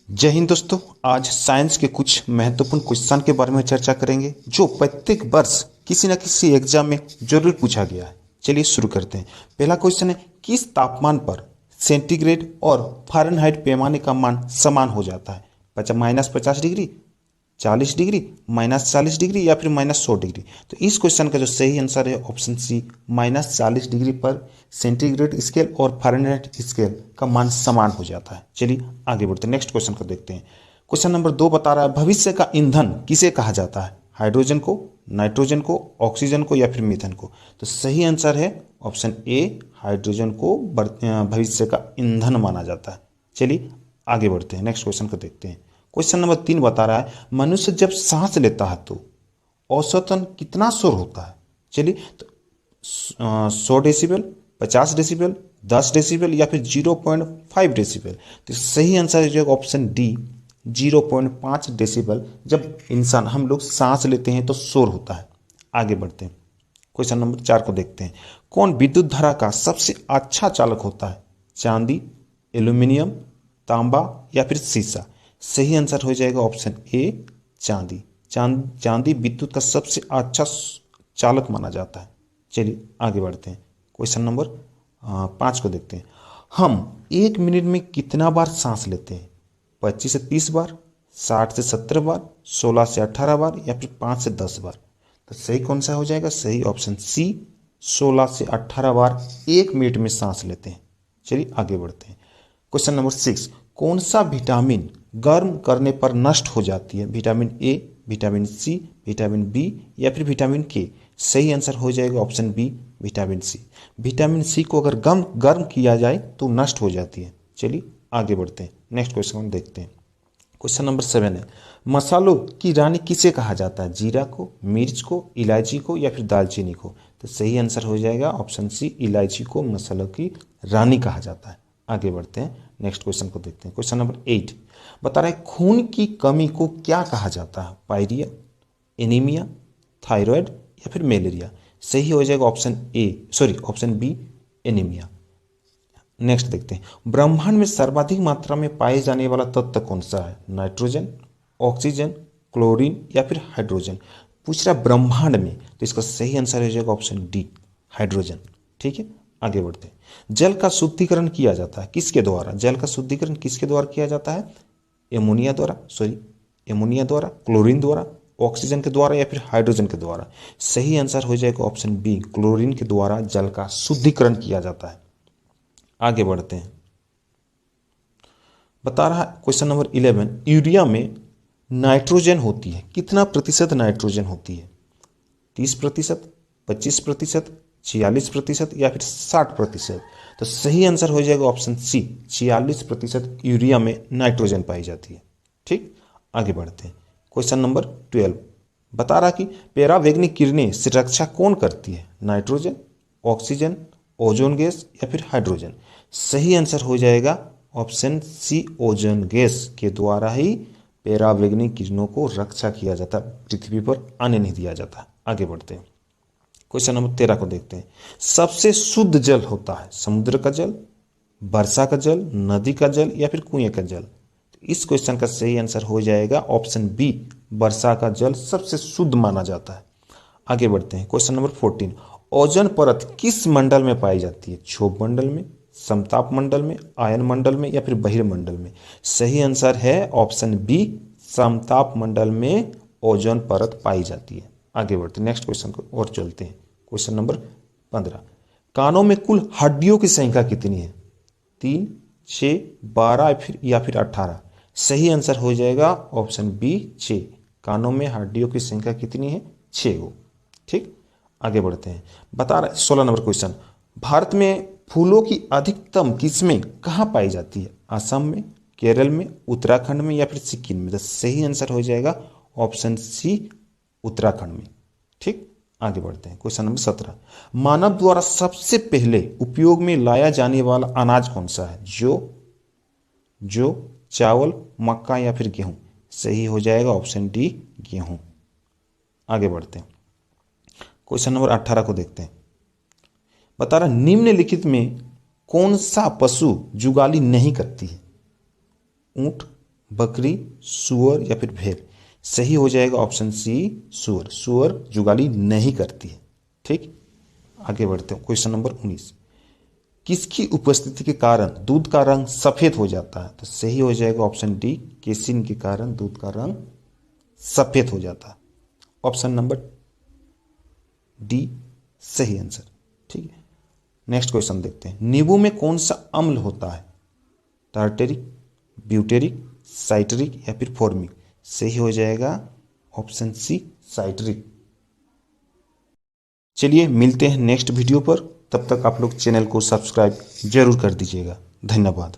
जय हिंद दोस्तों। आज साइंस के कुछ महत्वपूर्ण क्वेश्चन के बारे में चर्चा करेंगे जो प्रत्येक वर्ष किसी न किसी एग्जाम में जरूर पूछा गया है। चलिए शुरू करते हैं। पहला क्वेश्चन है, किस तापमान पर सेंटीग्रेड और फ़ारेनहाइट पैमाने का मान समान हो जाता है? -50 डिग्री, 40 डिग्री, -40 डिग्री या फिर -100 डिग्री। तो इस क्वेश्चन का जो सही आंसर है ऑप्शन सी, -40 डिग्री पर सेंटीग्रेड स्केल और फ़ारेनहाइट स्केल का मान समान हो जाता है। चलिए आगे बढ़ते हैं, नेक्स्ट क्वेश्चन को देखते हैं। क्वेश्चन नंबर 2 बता रहा है, भविष्य का ईंधन किसे कहा जाता है? हाइड्रोजन को, नाइट्रोजन को, ऑक्सीजन को या फिर मीथेन को? तो सही आंसर है ऑप्शन ए, हाइड्रोजन को भविष्य का ईंधन माना जाता है। चलिए आगे बढ़ते हैं, नेक्स्ट क्वेश्चन को देखते हैं। क्वेश्चन नंबर 3 बता रहा है, मनुष्य जब सांस लेता है तो औसतन कितना शोर होता है? चलिए तो 100 डेसिबल, 50 डेसिबल, 10 डेसिबल या फिर 0.5 डेसिबल। तो सही आंसर है ऑप्शन डी, 0.5 डेसिबल। जब इंसान हम लोग सांस लेते हैं तो शोर होता है। आगे बढ़ते हैं, क्वेश्चन नंबर 4 को देखते हैं। कौन विद्युत धारा का सबसे अच्छा चालक होता है? चांदी, एल्यूमिनियम, तांबा या फिर सीसा? सही आंसर हो जाएगा ऑप्शन ए, चांदी। चांदी विद्युत का सबसे अच्छा चालक माना जाता है। चलिए आगे बढ़ते हैं, क्वेश्चन नंबर 5 को देखते हैं। हम 1 मिनट में कितना बार सांस लेते हैं? 25 से 30 बार, 60 से 70 बार, 16 से 18 बार या फिर 5 से 10 बार? तो सही कौन सा हो जाएगा? सही ऑप्शन सी, 16 से 18 बार 1 मिनट में सांस लेते हैं। चलिए आगे बढ़ते हैं, क्वेश्चन नंबर 6, कौन सा विटामिन गर्म करने पर नष्ट हो जाती है? Vitamin A, vitamin C, vitamin B या फिर विटामिन के? सही आंसर हो जाएगा option B, vitamin C. Vitamin C को अगर गर्म किया जाए तो नष्ट हो जाती है। चलिए आगे बढ़ते हैं, नेक्स्ट क्वेश्चन हम देखते हैं। क्वेश्चन नंबर 7 है, मसालों की रानी किसे कहा जाता है? जीरा को, मिर्च को, इलायची को या फिर दालचीनी को? तो सही आंसर हो जाएगा ऑप्शन सी, इलायची को मसालों की रानी कहा जाता है। आगे बढ़ते हैं, नेक्स्ट क्वेश्चन को देखते हैं। क्वेश्चन नंबर 8 बता रहा है, खून की कमी को क्या कहा जाता है? पायरिया, एनीमिया, थायराइड या फिर मलेरिया? सही हो जाएगा ऑप्शन बी, एनीमिया। नेक्स्ट देखते हैं, ब्रह्मांड में सर्वाधिक मात्रा में पाए जाने वाला तत्व कौन सा है? नाइट्रोजन, ऑक्सीजन, क्लोरीन या फिर हाइड्रोजन? पूछ रहा ब्रह्मांड में, तो इसका सही आंसर हो जाएगा ऑप्शन डी, हाइड्रोजन। ठीक है, आगे बढ़ते हैं। जल का शुद्धिकरण किया जाता है किसके द्वारा? जल का शुद्धिकरण किसके द्वारा किया जाता है? एमोनिया द्वारा, क्लोरीन द्वारा, ऑक्सीजन के द्वारा या फिर हाइड्रोजन के द्वारा? सही आंसर हो जाएगा ऑप्शन बी, क्लोरीन के द्वारा जल का शुद्धिकरण किया जाता है। आगे बढ़ते हैं, बता रहा है क्वेश्चन नंबर 11, यूरिया में नाइट्रोजन होती है कितना प्रतिशत नाइट्रोजन होती है? 30%, 25%, 46% या फिर 60%? तो सही आंसर हो जाएगा ऑप्शन सी, 46% यूरिया में नाइट्रोजन पाई जाती है। ठीक, आगे बढ़ते हैं, क्वेश्चन नंबर 12 बता रहा कि परावैंगनिक किरणें से रक्षा कौन करती है? नाइट्रोजन, ऑक्सीजन, ओजोन गैस या फिर हाइड्रोजन? सही आंसर हो जाएगा ऑप्शन सी, ओजोन गैस के द्वारा ही परावैंगनिक किरणों को रक्षा किया जाता है, पृथ्वी पर आने नहीं दिया जाता। आगे बढ़ते हैं, क्वेश्चन नंबर 13 को देखते हैं। सबसे शुद्ध जल होता है समुद्र का जल, वर्षा का जल, नदी का जल या फिर कुएं का जल? इस क्वेश्चन का सही आंसर हो जाएगा ऑप्शन बी, वर्षा का जल सबसे शुद्ध माना जाता है। आगे बढ़ते हैं, क्वेश्चन नंबर 14, ओजोन परत किस मंडल में पाई जाती है? क्षोभ मंडल में, समताप मंडल में, आयन मंडल में या फिर बहिर्मंडल में? सही आंसर है ऑप्शन बी, समताप मंडल में ओजोन परत पाई जाती है। आगे बढ़ते हैं, नेक्स्ट क्वेश्चन को और चलते हैं। क्वेश्चन नंबर 15, कानों में कुल हड्डियों की संख्या कितनी है? 3, 6, 12 या फिर 18? सही आंसर हो जाएगा ऑप्शन बी, 6। कानों में हड्डियों की संख्या कितनी है? 6 गो। ठीक, आगे बढ़ते हैं, बता रहा 16 नंबर क्वेश्चन, भारत में फूलों की अधिकतम किस्में कहाँ पाई जाती है? असम में, केरल में, उत्तराखंड में या फिर सिक्किम में? तो सही आंसर हो जाएगा ऑप्शन सी, उत्तराखंड में। ठीक, आगे बढ़ते हैं, क्वेश्चन नंबर 17, मानव द्वारा सबसे पहले उपयोग में लाया जाने वाला अनाज कौन सा है? जौ, चावल, मक्का या फिर गेहूं? सही हो जाएगा ऑप्शन डी, गेहूं। आगे बढ़ते हैं, क्वेश्चन नंबर 18 को देखते हैं। बता रहा निम्नलिखित में कौन सा पशु जुगाली नहीं करती है? ऊंट, बकरी, सुअर या फिर भेड़। सही हो जाएगा ऑप्शन सी सुअर। सुअर जुगाली नहीं करती है। ठीक, आगे बढ़ते हैं। क्वेश्चन नंबर 19, किसकी उपस्थिति के कारण दूध का रंग सफेद हो जाता है? तो सही हो जाएगा ऑप्शन डी, केसिन के कारण दूध का रंग सफेद हो जाता है। ऑप्शन नंबर डी सही आंसर। ठीक है, नेक्स्ट क्वेश्चन देखते हैं। नींबू में कौन सा अम्ल होता है? टार्टेरिक, ब्यूटेरिक, साइट्रिक या फिर फॉर्मिक। सही हो जाएगा ऑप्शन सी साइट्रिक। चलिए मिलते हैं नेक्स्ट वीडियो पर, तब तक आप लोग चैनल को सब्सक्राइब जरूर कर दीजिएगा। धन्यवाद।